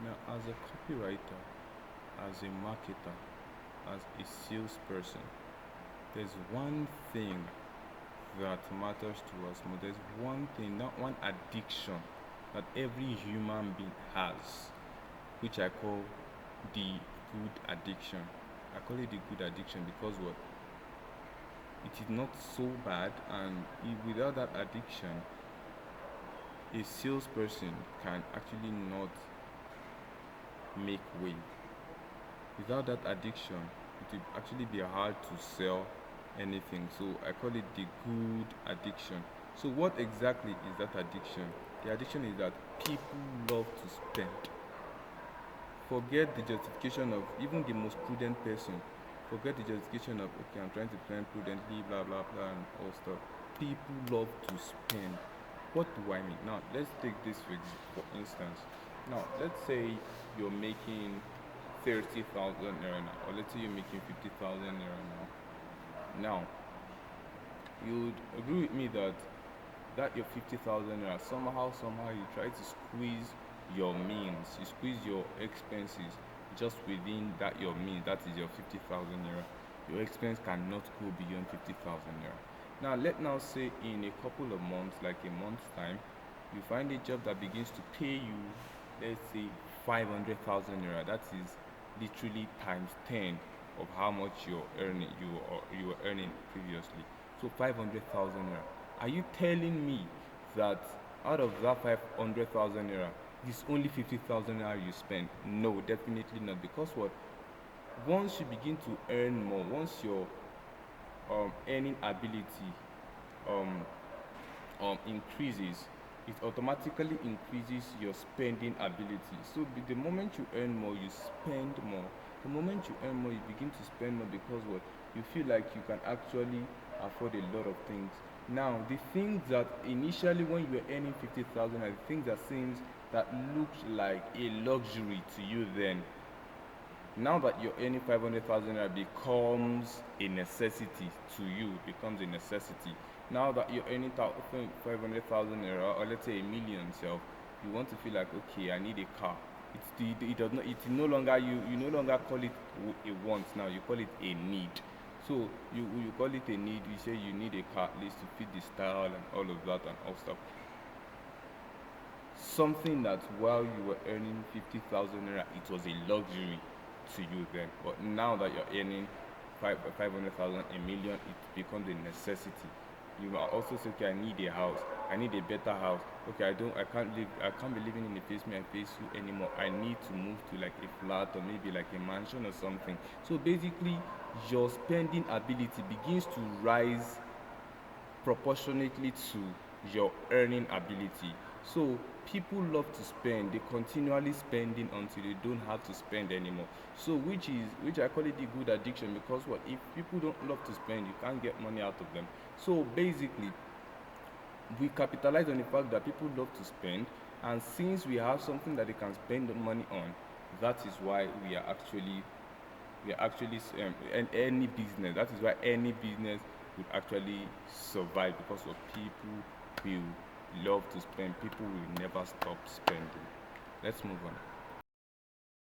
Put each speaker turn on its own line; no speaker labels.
Now, as a copywriter, as a marketer, as a salesperson, there's one thing that matters to us more. There's one thing, not one addiction that every human being has, which I call the good addiction. I call it the good addiction because what? It is not so bad, and without that addiction, a salesperson can actually not make way. Without that addiction, it will actually be hard to sell anything. So I call it the good addiction. So what exactly is that addiction? The addiction is that people love to spend. Forget the justification of even the most prudent person. Forget the justification of, okay, I'm trying to plan prudently, blah blah blah, and all stuff. People love to spend. What do I mean? Now let's take this for instance. Now let's say you're making 30,000 naira now, or let's say you're making 50,000 naira now. Now, you'd agree with me that your 50,000 naira, somehow you try to squeeze your means, you squeeze your expenses just within that your means. That is your 50,000 naira. Your expense cannot go beyond 50,000 naira. Now, now say in a couple of months, like a month's time, you find a job that begins to pay you, let's say 500,000 naira. That is literally times 10 of how much you were earning previously. So 500,000 naira. Are you telling me that out of that 500,000 naira, it's only 50,000 naira you spend? No, definitely not. Because what? Once you begin to earn more, once your earning ability increases, it automatically increases your spending ability. So the moment you earn more, you spend more. The moment you earn more, you begin to spend more because what? You feel like you can actually afford a lot of things. Now, the things that initially when you were earning 50,000, are the things that looks like a luxury to you then. Now that you're earning 500,000 naira becomes a necessity to you, becomes a necessity. Now that you're earning 500,000 naira, or let's say a million self, you want to feel like, okay, I need a car. It does not. It's no longer you no longer call it a want now. You call it a need. So you call it a need. You say you need a car at least to fit the style and all of that and all stuff. Something that while you were earning 50,000 naira, it was a luxury to you then. But now that you're earning 500,000, a million, it becomes a necessity. You might also say, okay, I need a house. I need a better house. Okay, I can't be living in the face me and face you anymore. I need to move to like a flat or maybe like a mansion or something. So basically, your spending ability begins to rise proportionately to your earning ability. So people love to spend. They continually spending until they don't have to spend anymore. So which I call it the good addiction, because what? If people don't love to spend, you can't get money out of them. So basically, we capitalize on the fact that people love to spend, and since we have something that they can spend the money on, that is why we are actually any business. That is why any business would actually survive, because of people will love to spend. People will never stop spending. Let's move on.